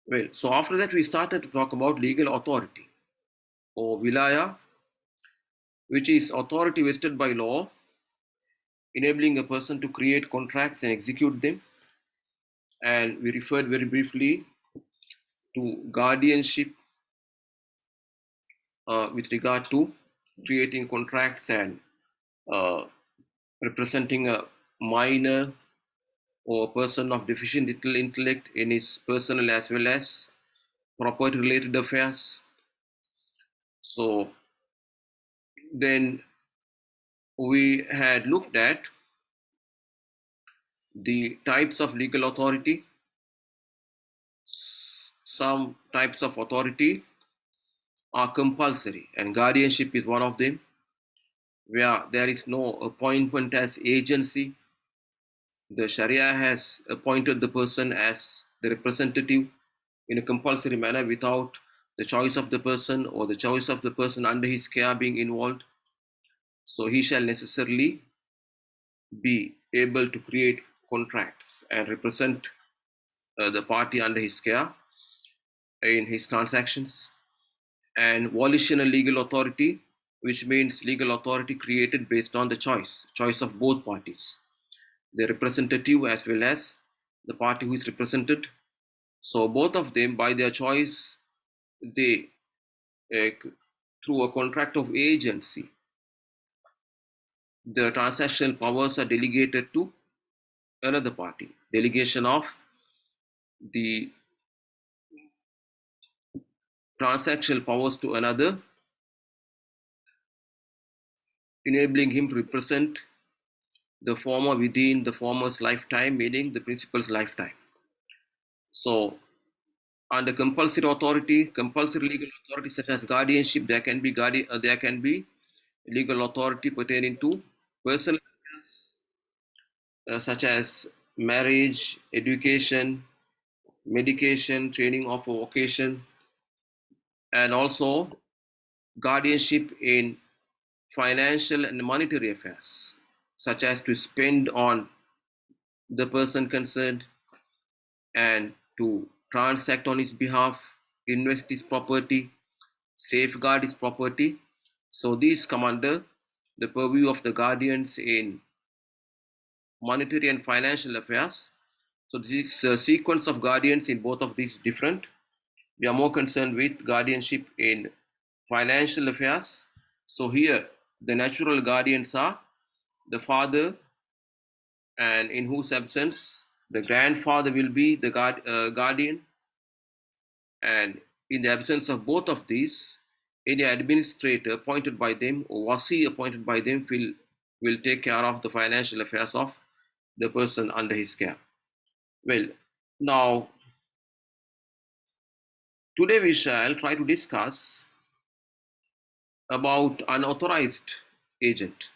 Well, so after that, we started to talk about legal authority or wilaya, which is authority vested by law, enabling a person to create contracts and execute them. And we referred very briefly to guardianship with regard to creating contracts and uh, representing a minor or a person of deficient intellect in his personal as well as property related affairs. So then we had looked at the types of legal authority. Some types of authority are compulsory, and guardianship is one of them, where there is no appointment as agency. The Sharia has appointed the person as the representative in a compulsory manner without the choice of the person or the choice of the person under his care being involved. So he shall necessarily be able to create contracts and represent the party under his care in his transactions. And volitional legal authority, which means legal authority created based on the choice of both parties, the representative as well as the party who is represented. So both of them, by their choice, they uh, through a contract of agency, the transactional powers are delegated to another party. Delegation of the transactional powers to another, enabling him to represent the former within the former's lifetime, meaning the principal's lifetime. So, under compulsory legal authority such as guardianship, there can be legal authority pertaining to personal affairs, such as marriage, education, medication, training of a vocation, and also guardianship in financial and monetary affairs, such as to spend on the person concerned and to transact on his behalf, invest his property, safeguard his property. So these come under the purview of the guardians in monetary and financial affairs. So this sequence of guardians in both of these different. We are more concerned with guardianship in financial affairs. So here the natural guardians are the father, and in whose absence the grandfather will be the guardian, and in the absence of both of these, any administrator appointed by them or wasi appointed by them will take care of the financial affairs of the person under his care. Well, now today we shall try to discuss about unauthorized agent.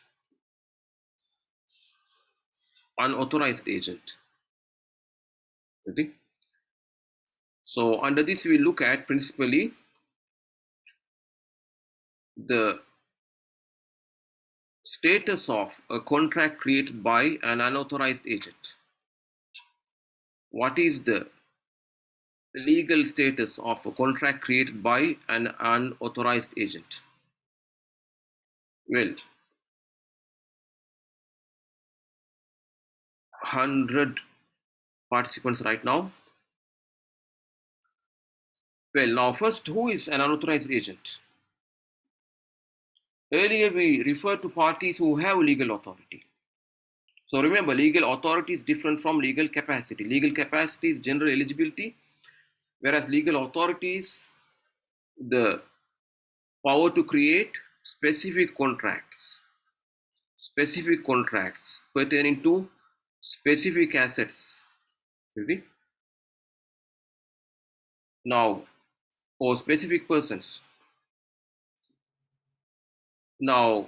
Unauthorized agent. Okay. So under this we look at principally the status of a contract created by an unauthorized agent. What is the legal status of a contract created by an unauthorized agent? Well, 100 participants right now. Well, now first, who is an unauthorized agent? Earlier we referred to parties who have legal authority. So remember, legal authority is different from legal capacity. Legal capacity is general eligibility, whereas legal authority is the power to create specific contracts pertaining to specific assets. You see? Now, or specific persons. Now,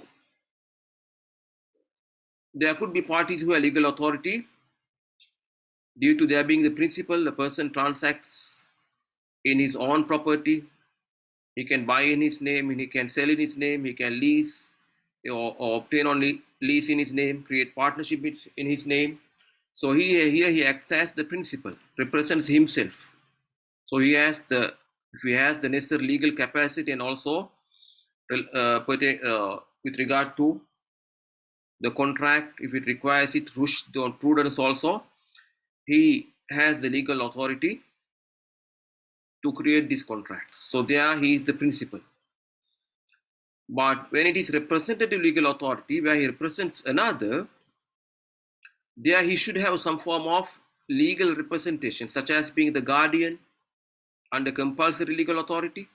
there could be parties who have legal authority due to their being the principal. The person transacts in his own property. He can buy in his name, and he can sell in his name, he can lease or obtain on lease in his name, create partnership in his name. So here he acts as the principal, represents himself. So if he has the necessary legal capacity, and also with regard to the contract, if it requires it, rushd or prudence also, he has the legal authority to create these contracts. So there he is the principal. But when it is representative legal authority, where he represents another, there he should have some form of legal representation, such as being the guardian under compulsory legal authority,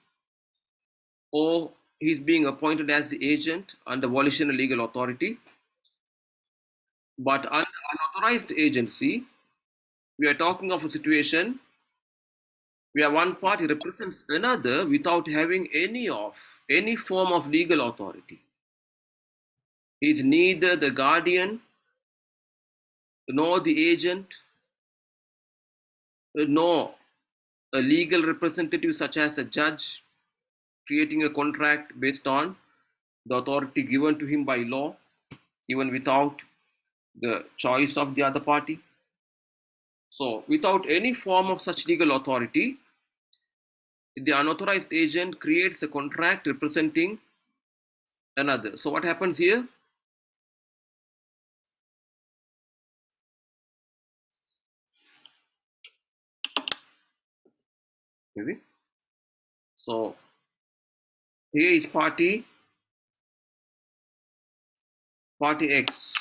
or he's being appointed as the agent under volitional legal authority. But under unauthorized agency, we are talking of a situation where one party represents another without having any form of legal authority. He is neither the guardian nor the agent nor a legal representative such as a judge creating a contract based on the authority given to him by law, even without the choice of the other party. So, without any form of such legal authority, the unauthorized agent creates a contract representing another. So, what happens here? You see? So, here is party X,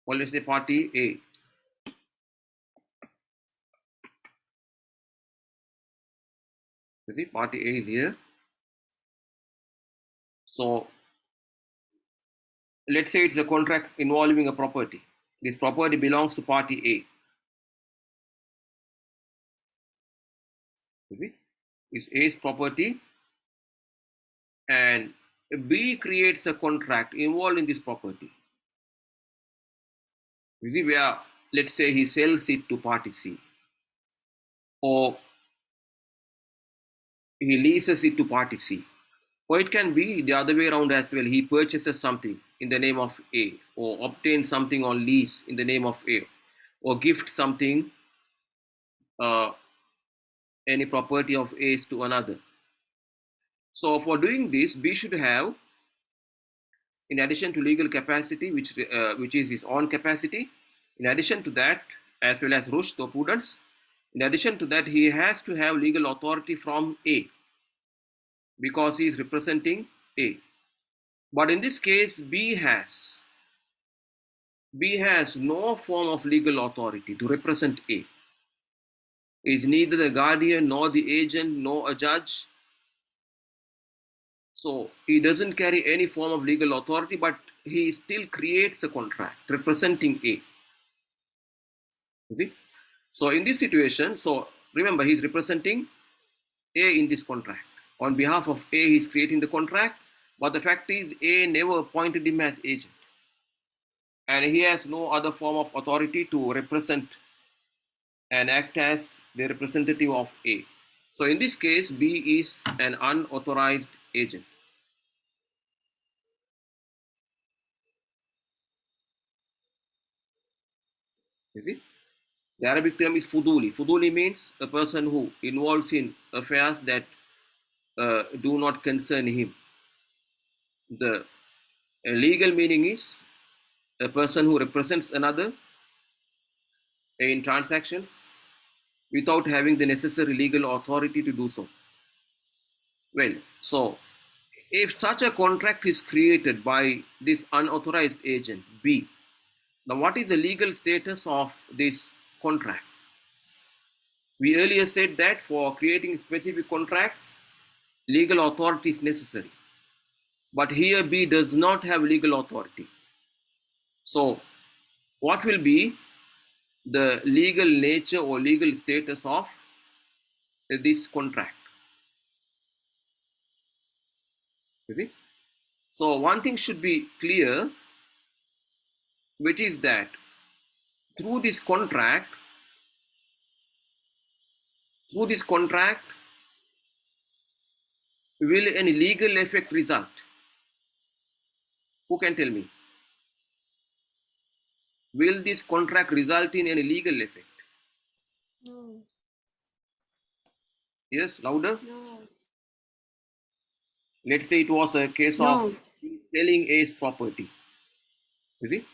or let's say party A. You see, party A is here. So, let's say it's a contract involving a property. This property belongs to party A. You see? It's A's property, and B creates a contract involved in this property. You see, where let's say he sells it to party C, or he leases it to party C. Or it can be the other way around as well. He purchases something in the name of A, or obtains something on lease in the name of A, or gift something, uh, any property of A's to another. So for doing this, B should have, in addition to legal capacity, which is his own capacity, in addition to that, as well as rushd or prudence, in addition to that, he has to have legal authority from A, because he is representing A. But in this case, B has no form of legal authority to represent A. He is neither the guardian nor the agent nor a judge. So he doesn't carry any form of legal authority, but he still creates a contract representing A. You see? So in this situation, so remember, he's representing A in this contract. On behalf of A, he's creating the contract, but the fact is A never appointed him as agent. And he has no other form of authority to represent and act as the representative of A. So in this case, B is an unauthorized agent. You see? The Arabic term is fuduli. Fuduli means a person who involves in affairs that do not concern him. The legal meaning is a person who represents another in transactions without having the necessary legal authority to do so. Well, so if such a contract is created by this unauthorized agent B, now what is the legal status of this contract? We earlier said that for creating specific contracts, legal authority is necessary. But here B does not have legal authority. So what will be the legal nature or legal status of this contract? Okay? So one thing should be clear, which is that through this contract, will any legal effect result? Who can tell me? Will this contract result in any legal effect? Yes, louder. No. Let's say it was a case of No. selling A's property. You see,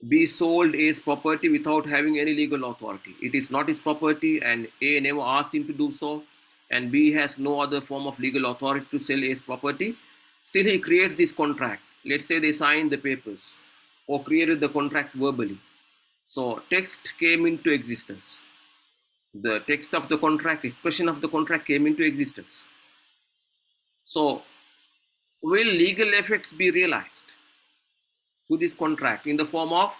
B sold A's property without having any legal authority. It is not his property, and A never asked him to do so, and B has no other form of legal authority to sell A's property. Still, he creates this contract. Let's say they signed the papers or created the contract verbally. So, text came into existence. The text of the contract, expression of the contract came into existence. So, will legal effects be realized through this contract in the form of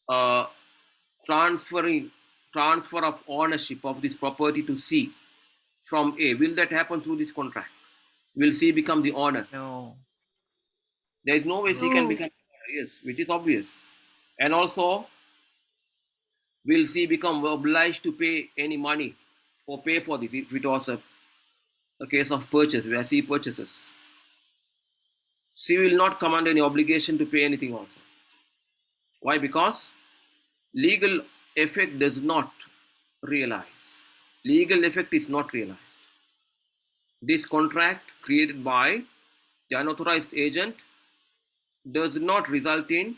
uh, transferring transfer of ownership of this property to C from A? Will that happen through this contract? Will C become the owner? No. There is no way C can No. become the owner, yes, which is obvious. And also, will C become obliged to pay any money or pay for this if it was a case of purchase where C purchases? C will not come under any obligation to pay anything also. Why? Because legal effect does not realize. Legal effect is not realized. This contract created by the unauthorized agent does not result in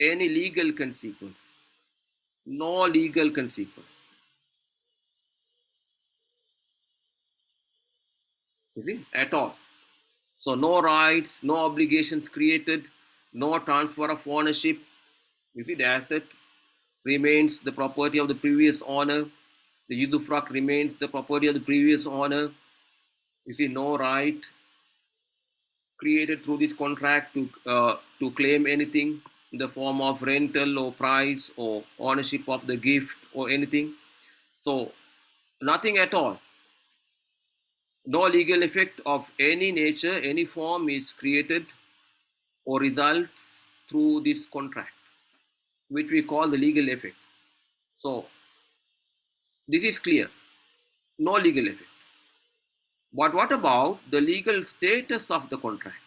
any legal consequence. No legal consequence. You see, at all. So no rights, no obligations created, no transfer of ownership. You see, the asset remains the property of the previous owner. The usufruct remains the property of the previous owner. You see, no right created through this contract to claim anything in the form of rental or price or ownership of the gift or anything. So nothing at all. No legal effect of any nature, any form is created or results through this contract, which we call the legal effect. So this is clear. No legal effect. But what about the legal status of the contract?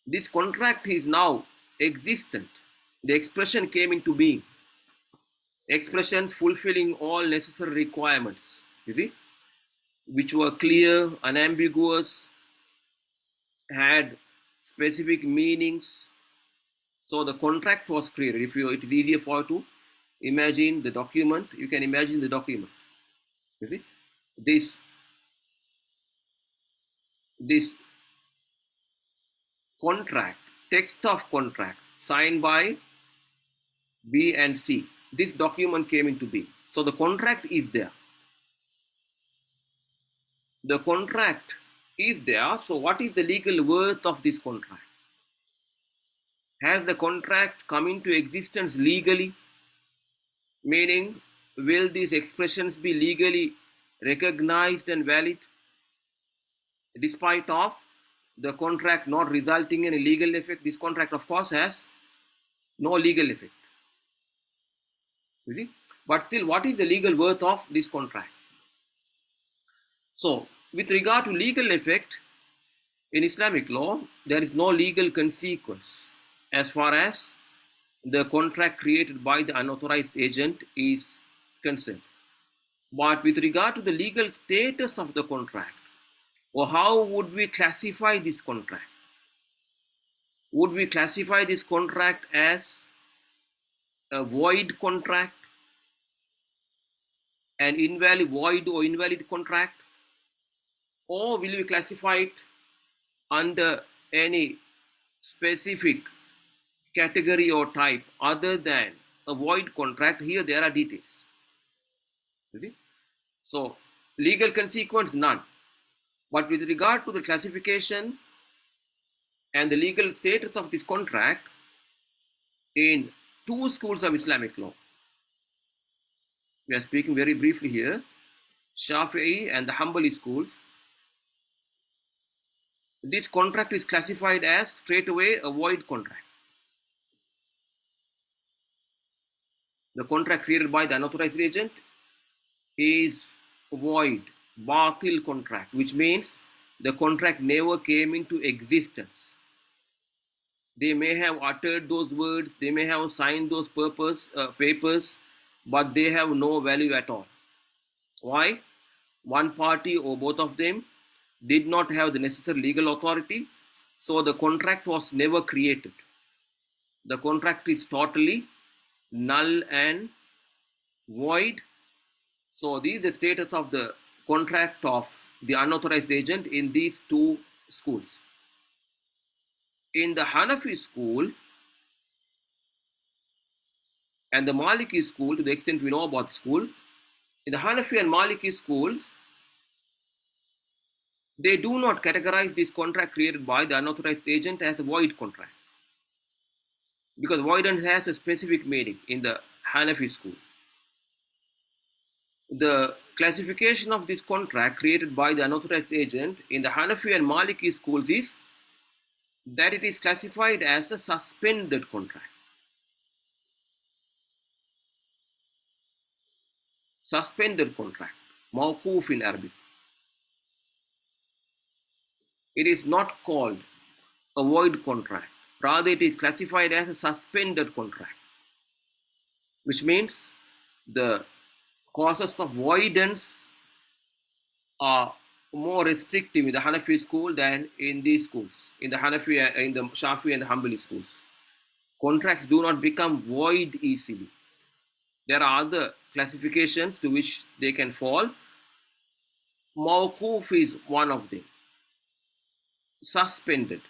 This contract is now existent. The expression came into being. Expressions fulfilling all necessary requirements, you see, which were clear, unambiguous, had specific meanings. So the contract was created. If you, it is easier for you to imagine the document, you can imagine the document. You see, this contract, text of contract, signed by B and C. This document came into being. So the contract is there. The contract is there. So what is the legal worth of this contract? Has the contract come into existence legally? Meaning, will these expressions be legally recognized and valid despite of the contract not resulting in a legal effect? This contract, of course, has no legal effect. You see? But still, what is the legal worth of this contract? So, with regard to legal effect, in Islamic law, there is no legal consequence as far as the contract created by the unauthorized agent is concerned. But with regard to the legal status of the contract, or how would we classify this contract? Would we classify this contract as a void contract, an invalid, void or invalid contract, or will we classify it under any specific category or type other than a void contract? Here there are details. Okay? So legal consequence, none. But with regard to the classification and the legal status of this contract in two schools of Islamic law, we are speaking very briefly here, Shafi'i and the Hanbali schools, this contract is classified as straight away a void contract. The contract created by the unauthorized agent is void, batil contract, which means the contract never came into existence. They may have uttered those words, they may have signed those papers, but they have no value at all. Why? One party or both of them did not have the necessary legal authority, so the contract was never created. The contract is totally null and void. So this is the status of the contract of the unauthorized agent in these two schools. In the Hanafi school and the Maliki school, to the extent we know about the school, in the Hanafi and Maliki schools, they do not categorize this contract created by the unauthorized agent as a void contract, because voidance has a specific meaning in the Hanafi school. The classification of this contract created by the unauthorized agent in the Hanafi and Maliki schools is that it is classified as a suspended contract. Suspended contract, mawquf in Arabic. It is not called a void contract. Rather, it is classified as a suspended contract, which means the causes of voidance are more restrictive in the Hanafi school than in these schools, in the Hanafi, in the Shafi and the Hanbali schools. Contracts do not become void easily. There are other classifications to which they can fall. Mawquf is one of them. Suspended.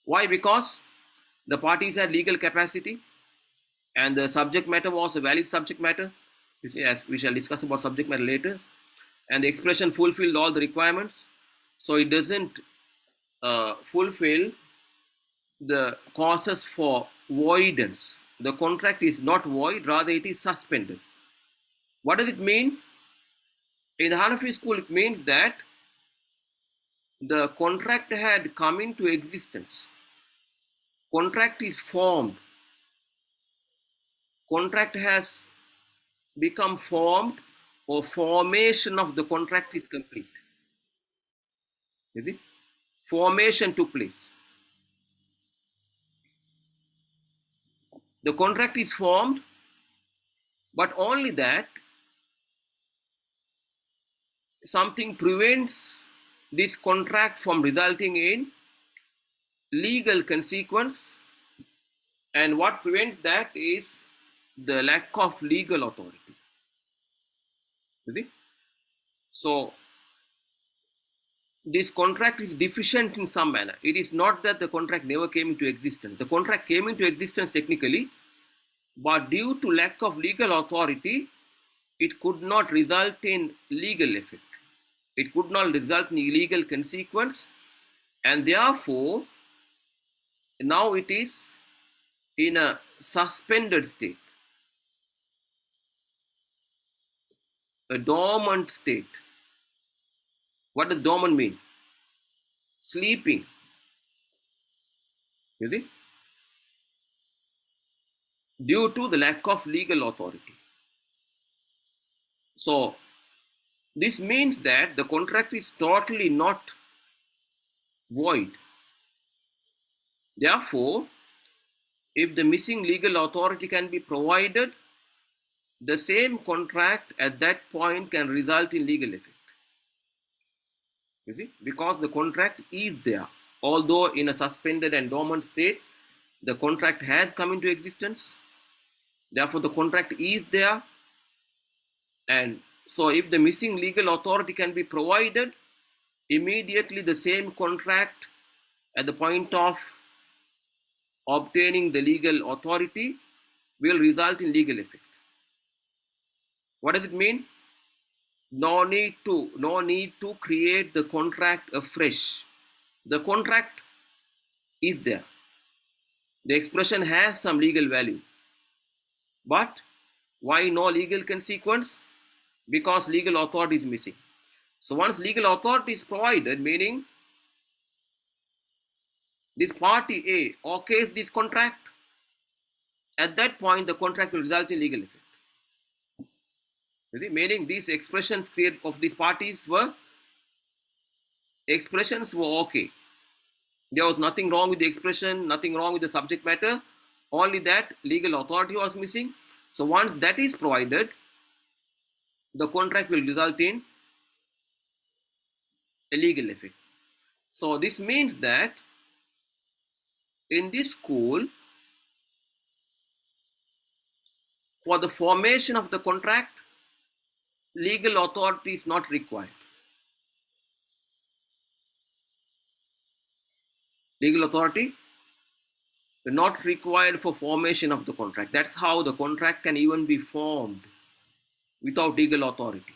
Why? Because the parties had legal capacity and the subject matter was a valid subject matter, as we shall discuss about subject matter later, and the expression fulfilled all the requirements, so it doesn't fulfill the causes for voidance. The contract is not void, rather it is suspended. What does it mean? In the Hanafi school, it means that the contract had come into existence. Contract is formed. Contract has become formed, or formation of the contract is complete. Is it? Formation took place. The contract is formed, but only that something prevents this contract from resulting in legal consequence, and what prevents that is the lack of legal authority. So this contract is deficient in some manner. It is not that the contract never came into existence. The contract came into existence technically, but due to lack of legal authority, it could not result in legal effect. It could not result in legal consequence, and therefore now it is in a suspended state, a dormant state. What does dormant mean? Sleeping. You see? Due to the lack of legal authority. So this means that the contract is totally not void. Therefore, if the missing legal authority can be provided, the same contract at that point can result in legal effect. You see, because the contract is there, although in a suspended and dormant state, the contract has come into existence. Therefore, the contract is there, and so if the missing legal authority can be provided, immediately the same contract at the point of obtaining the legal authority will result in legal effect. What does it mean? No need to create the contract afresh. The contract is there. The expression has some legal value. But why no legal consequence? Because legal authority is missing. So once legal authority is provided, meaning this party A okays this contract, at that point the contract will result in legal effect. Meaning these expressions created of these parties were expressions were okay. There was nothing wrong with the expression, nothing wrong with the subject matter, only that legal authority was missing. So once that is provided, the contract will result in a legal effect. So this means that in this school, for the formation of the contract, legal authority is not required. Legal authority is not required for formation of the contract. That's how the contract can even be formed without legal authority.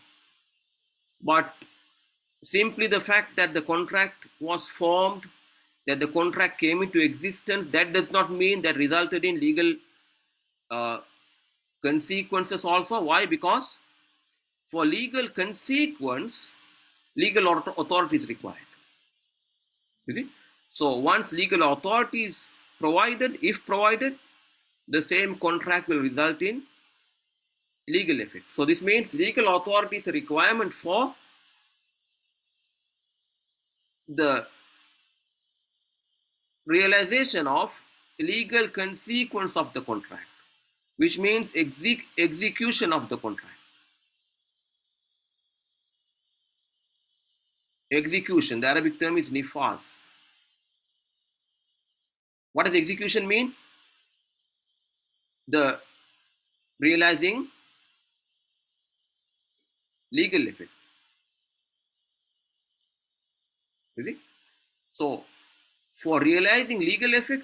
But simply the fact that the contract was formed, that the contract came into existence, that does not mean that resulted in legal uh, consequences also. Why? Because for legal consequence, legal authority is required. Okay? So once legal authority is provided, if provided, the same contract will result in legal effect. So this means legal authority is a requirement for the realization of legal consequence of the contract, which means execution of the contract. Execution, the Arabic term is nifaz. What does execution mean? The realizing legal effect. Okay? So for realizing legal effect,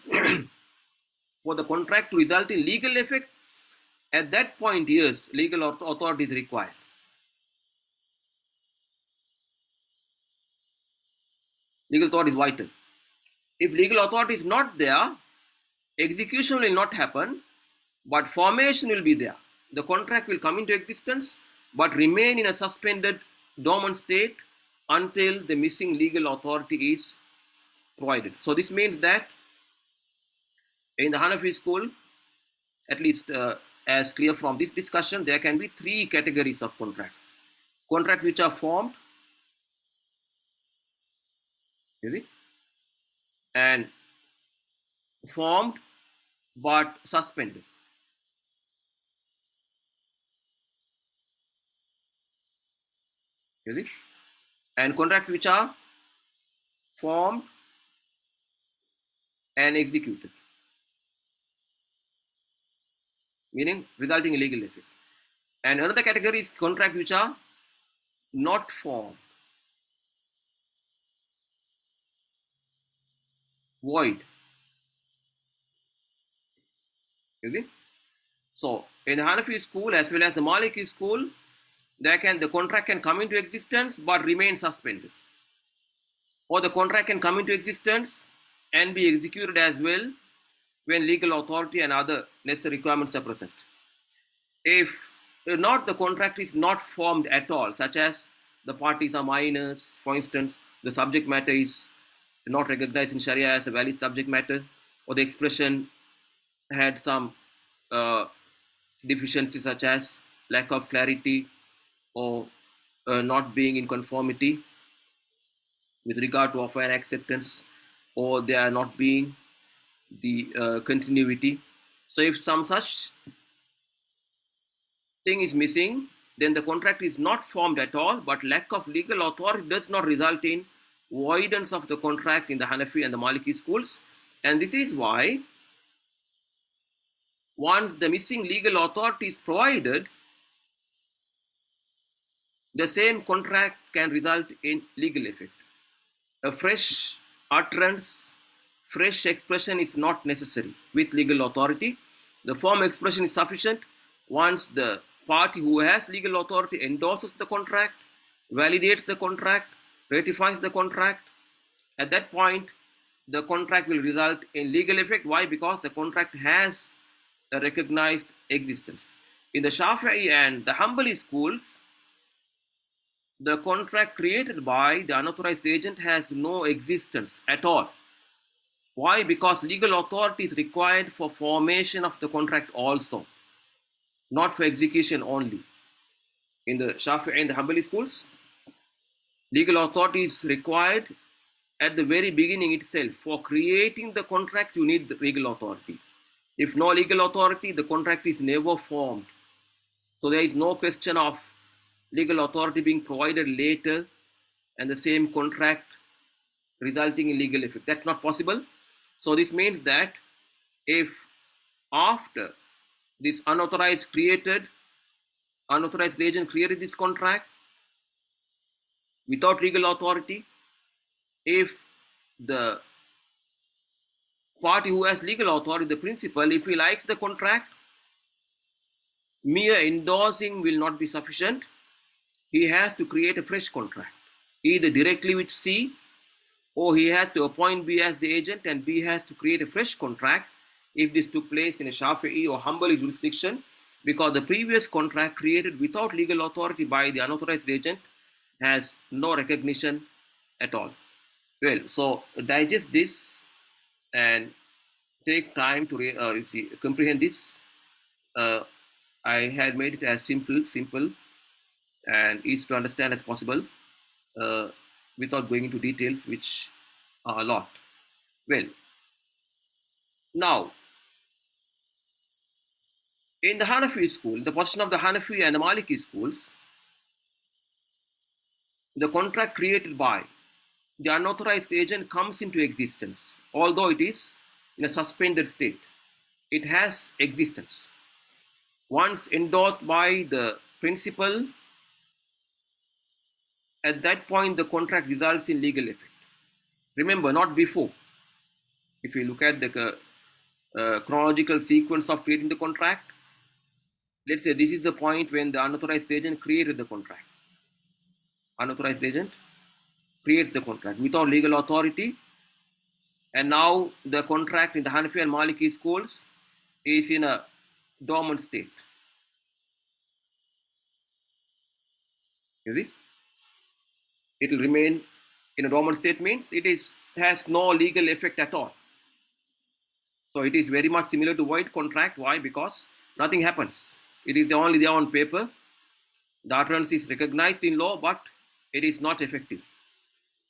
for the contract to result in legal effect, at that point, yes, legal authority is required. Legal authority is vital. If legal authority is not there, execution will not happen, but formation will be there. The contract will come into existence, but remain in a suspended, dormant state until the missing legal authority is provided. So this means that in the Hanafi school, at least as clear from this discussion, there can be three categories of contracts. Contracts which are formed, and formed but suspended. And contracts which are formed and executed, meaning resulting in legal effect. And another category is contracts which are not formed, void. So in the Hanafi school as well as the Maliki school, the contract can come into existence but remain suspended, or the contract can come into existence and be executed as well when legal authority and other necessary requirements are present. If not, the contract is not formed at all, such as the parties are minors, for instance, the subject matter is not recognized in Sharia as a valid subject matter, or the expression had some deficiencies such as lack of clarity or not being in conformity with regard to offer and acceptance, or there are not being the continuity. So if some such thing is missing, then the contract is not formed at all, but lack of legal authority does not result in voidance of the contract in the Hanafi and the Maliki schools. And this is why once the missing legal authority is provided, the same contract can result in legal effect. A fresh utterance, fresh expression is not necessary with legal authority. The form expression is sufficient. Once the party who has legal authority endorses the contract, validates the contract, ratifies the contract, at that point, the contract will result in legal effect. Why? Because the contract has a recognized existence. In the Shafi'i and the Hanbali schools, the contract created by the unauthorized agent has no existence at all. Why? Because legal authority is required for formation of the contract also, not for execution only. In the Shafi'i and the Hanbali schools, legal authority is required at the very beginning itself, for creating the contract, you need the legal authority. If no legal authority, the contract is never formed. So there is no question of legal authority being provided later and the same contract resulting in legal effect. That's not possible. So this means that if after this unauthorized agent created this contract without legal authority, if the party who has legal authority, the principal, if he likes the contract, mere endorsing will not be sufficient. He has to create a fresh contract, either directly with C, or he has to appoint B as the agent, and B has to create a fresh contract if this took place in a Shafi'i or Hanbali jurisdiction, because the previous contract created without legal authority by the unauthorized agent has no recognition at all. Well, so digest this and take time to comprehend this. I had made it as simple, and easy to understand as possible, uh, without going into details, which are a lot. Well, now in the Hanafi school, the position of the Hanafi and the Maliki schools, the contract created by the unauthorized agent comes into existence, although it is in a suspended state. It has existence. Once endorsed by the principal, at that point the contract results in legal effect. Remember, not before. If you look at the chronological sequence of creating the contract, let's say this is the point when the unauthorized agent created the contract. Unauthorized agent creates the contract without legal authority, and now the contract in the Hanafi and Maliki schools is in a dormant state. You see, it will remain in a dormant state means it has no legal effect at all. So it is very much similar to void contract. Why? Because nothing happens. It is only there on paper. The utterance is recognized in law, but it is not effective.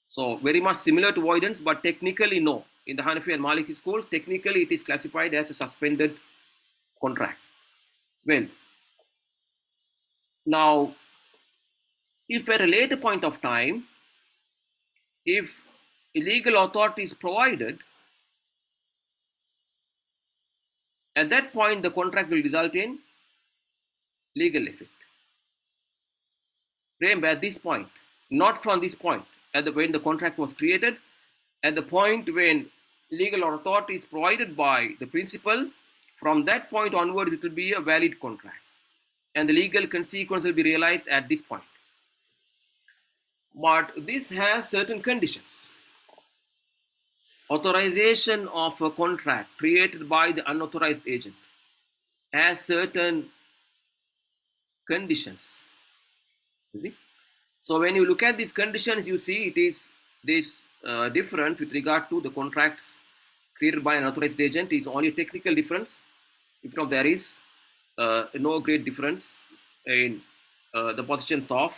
So very much similar to voidance, but technically no. In the Hanafi and Maliki school, technically it is classified as a suspended contract. Well, now if at a later point of time, if illegal authority is provided, at that point the contract will result in legal effect. Remember, at this point, not from this point, when the contract was created, at the point when legal authority is provided by the principal, from that point onwards it will be a valid contract, and the legal consequence will be realized at this point. But this has certain conditions. Authorization of a contract created by the unauthorized agent has certain conditions. You see? So when you look at these conditions, you see it is this difference with regard to the contracts created by an authorized agent is only a technical difference. If not, there is no great difference in the positions of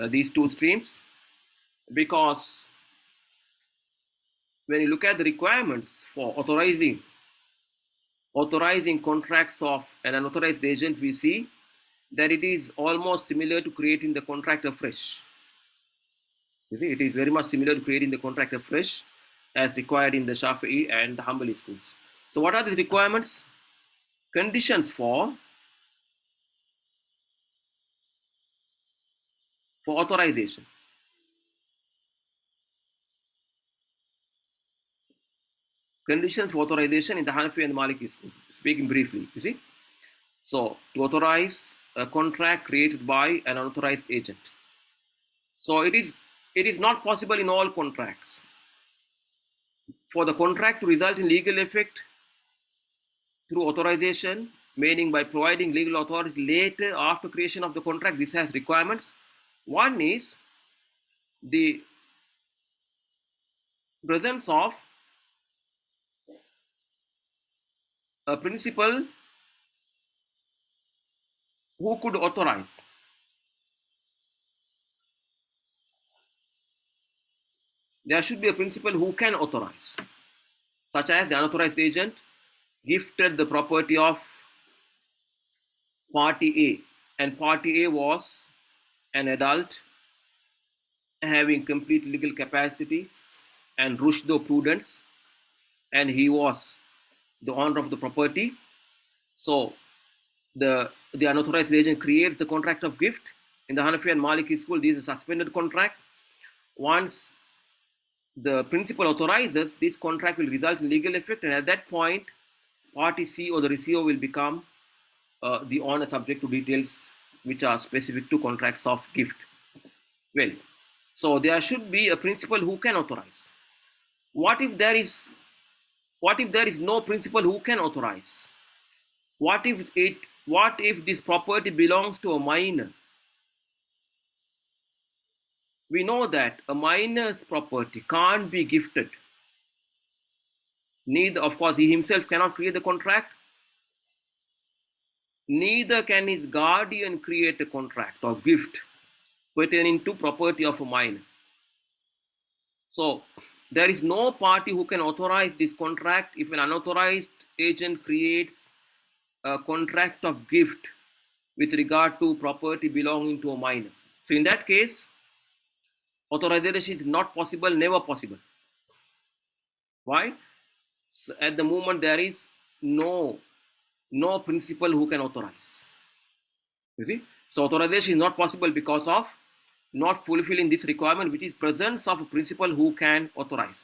these two streams, because when you look at the requirements for authorizing contracts of an unauthorized agent, we see that it is almost similar to creating the contract afresh. You see, it is very much similar to creating the contract afresh as required in the Shafi'i and the Hanbali schools. So what are these requirements? Conditions for authorization. Conditions for authorization in the Hanafi and the Maliki schools. Speaking briefly, you see. So to authorize a contract created by an unauthorized agent. So it is not possible in all contracts for the contract to result in legal effect through authorization, meaning by providing legal authority later after creation of the contract. This has requirements. One is the presence of a principal who could authorize. there should be a principal who can authorize, such as the unauthorized agent gifted the property of party A, and party A was an adult having complete legal capacity and rushdo prudence, and he was the owner of the property. So the unauthorized agent creates the contract of gift. In the Hanafi and Maliki school, this is a suspended contract. Once the principal authorizes, this contract will result in legal effect, and at that point, party C or the receiver will become the owner, subject to details which are specific to contracts of gift. Well, so there should be a principal who can authorize. What if there is no principal who can authorize? What if this property belongs to a minor? We know that a minor's property can't be gifted. Neither, of course, he himself cannot create the contract, neither can his guardian create a contract or gift pertaining to property of a minor. So there is no party who can authorize this contract if an unauthorized agent creates a contract of gift with regard to property belonging to a minor. So in that case, authorization is not possible, never possible. Why? So at the moment there is no principal who can authorize. You see? So authorization is not possible because of not fulfilling this requirement, which is presence of a principal who can authorize.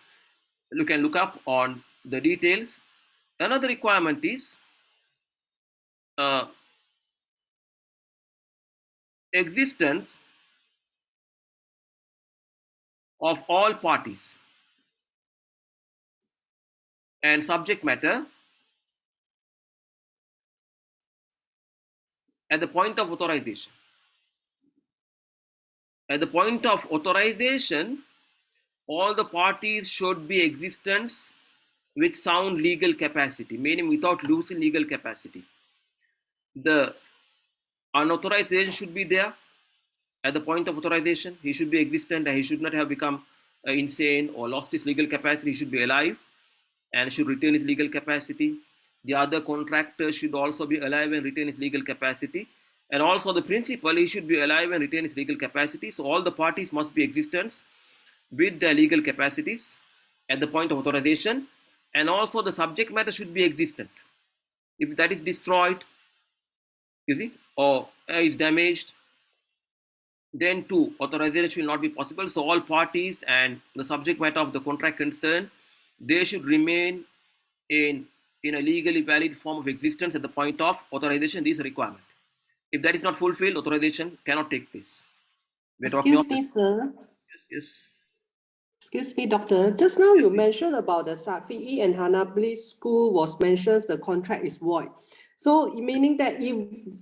You can look up on the details. Another requirement is uh, existence of all parties and subject matter at the point of authorization. At the point of authorization, all the parties should be existence with sound legal capacity, meaning without losing legal capacity. The unauthorized agent should be there at the point of authorization. He should be existent and he should not have become insane or lost his legal capacity. He should be alive and should retain his legal capacity. The other contractor should also be alive and retain his legal capacity. And also the principal, he should be alive and retain his legal capacity. So all the parties must be existence with their legal capacities at the point of authorization. And also the subject matter should be existent. If that is destroyed, you see, or is damaged, then too authorization will not be possible. So all parties and the subject matter of the contract concerned, they should remain in a legally valid form of existence at the point of authorization. This requirement, if that is not fulfilled, authorization cannot take place. We're talking Excuse of me, sir. yes. Excuse me, doctor. Just now you mentioned about the Safi'i and Hanabali school was mentioned the contract is void. So meaning that if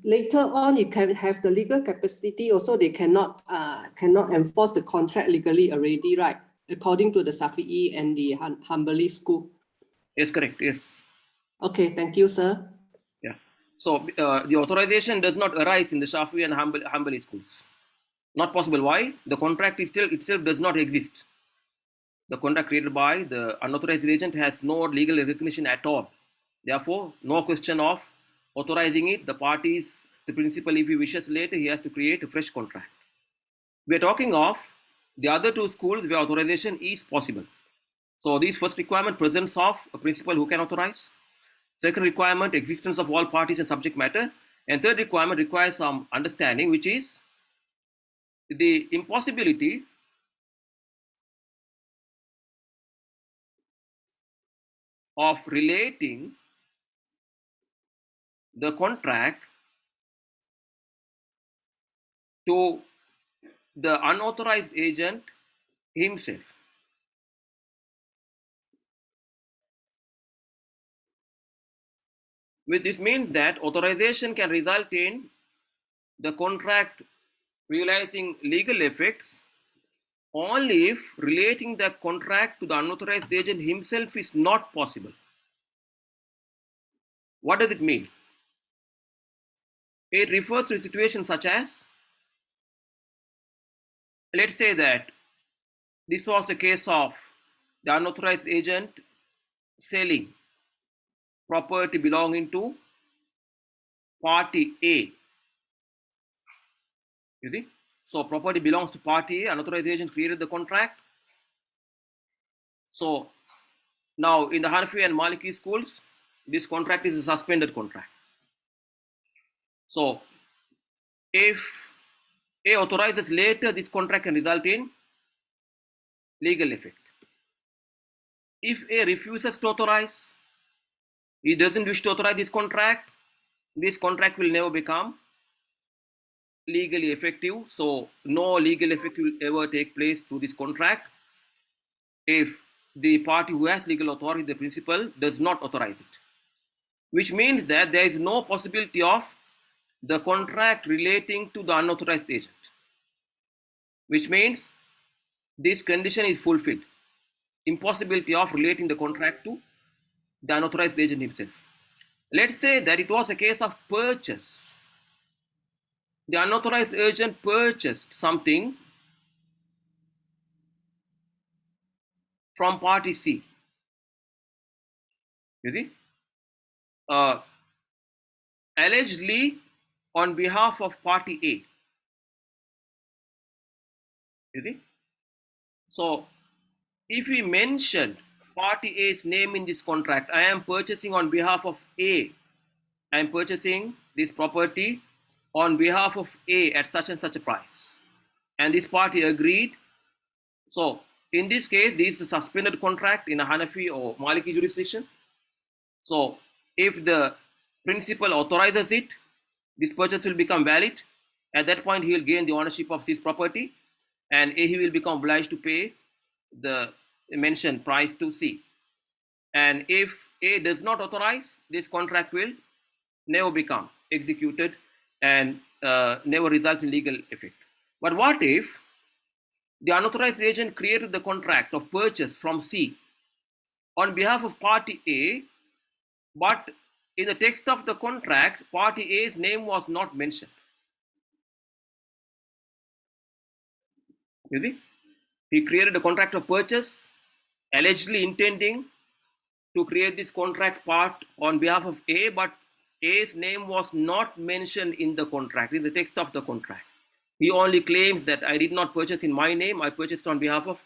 later on it can have the legal capacity, also they cannot enforce the contract legally already, right? According to the Safi'i and the Hanbali school. Yes, correct. Yes. Okay, thank you, sir. Yeah. So the authorization does not arise in the Shafi and Hanbali schools. Not possible. Why? The contract itself does not exist. The contract created by the unauthorized agent has no legal recognition at all. Therefore, no question of authorizing it. The parties, the principal, if he wishes later, he has to create a fresh contract. We are talking of the other two schools where authorization is possible. So, these first requirement, presence of a principal who can authorize. Second requirement, existence of all parties and subject matter. And third requirement requires some understanding, which is the impossibility of relating the contract to the unauthorized agent himself. This means that authorization can result in the contract realizing legal effects only if relating the contract to the unauthorized agent himself is not possible. What does it mean? It refers to situations such as, let's say that This was a case of the unauthorized agent selling property belonging to party A. You see? So property belongs to party A, unauthorized agent created the contract. So now in the Hanafi and Maliki schools, this contract is a suspended contract. So if A authorizes later, this contract can result in legal effect. If A refuses to authorize, he doesn't wish to authorize this contract will never become legally effective. So no legal effect will ever take place through this contract if the party who has legal authority, the principal, does not authorize it. Which means that there is no possibility of the contract relating to the unauthorized agent. Which means this condition is fulfilled. Impossibility of relating the contract to the unauthorized agent himself. Let's say that it was a case of purchase. The unauthorized agent purchased something from party C. You see? Allegedly on behalf of party A. You see? So if we mentioned party A's name in this contract, I am purchasing on behalf of A. I am purchasing this property on behalf of A at such and such a price. And this party agreed. So in this case, this is a suspended contract in a Hanafi or Maliki jurisdiction. So if the principal authorizes it, this purchase will become valid. At that point, he will gain the ownership of this property, and he will become obliged to pay the mentioned price to C. And if A does not authorize, this contract will never become executed and never result in legal effect. But what if the unauthorized agent created the contract of purchase from C on behalf of party A, but in the text of the contract, party A's name was not mentioned? You see? He created a contract of purchase, allegedly intending to create this contract part on behalf of A, but A's name was not mentioned in the contract, in the text of the contract. He only claims that I did not purchase in my name, I purchased on behalf of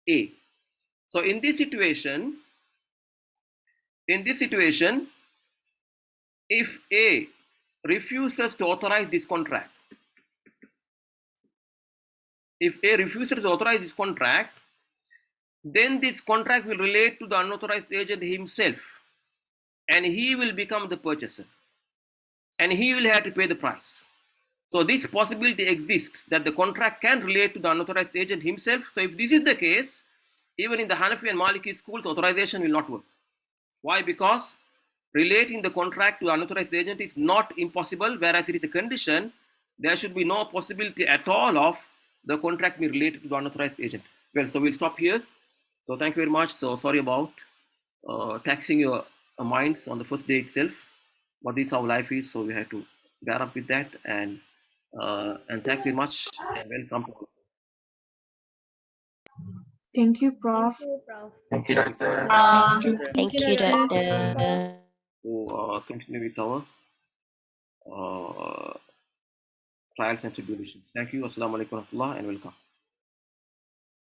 A. So in this situation, if A refuses to authorize this contract, then this contract will relate to the unauthorized agent himself, and he will become the purchaser, and he will have to pay the price. So this possibility exists that the contract can relate to the unauthorized agent himself. So if this is the case, even in the Hanafi and Maliki schools, authorization will not work. Why? Because relating the contract to unauthorized agent is not impossible, whereas it is a condition. There should be no possibility at all of the contract being related to the unauthorized agent. Well, so we'll stop here. So thank you very much. So sorry about taxing your minds on the first day itself, but this is how life is. So we have to bear up with that. And thank you very much and welcome to Thank you, Prof. Thank you, Doctor. Thank you, Doctor. to continue with our trials and tribulations. Thank you. Assalamu alaikum warahmatullah and welcome.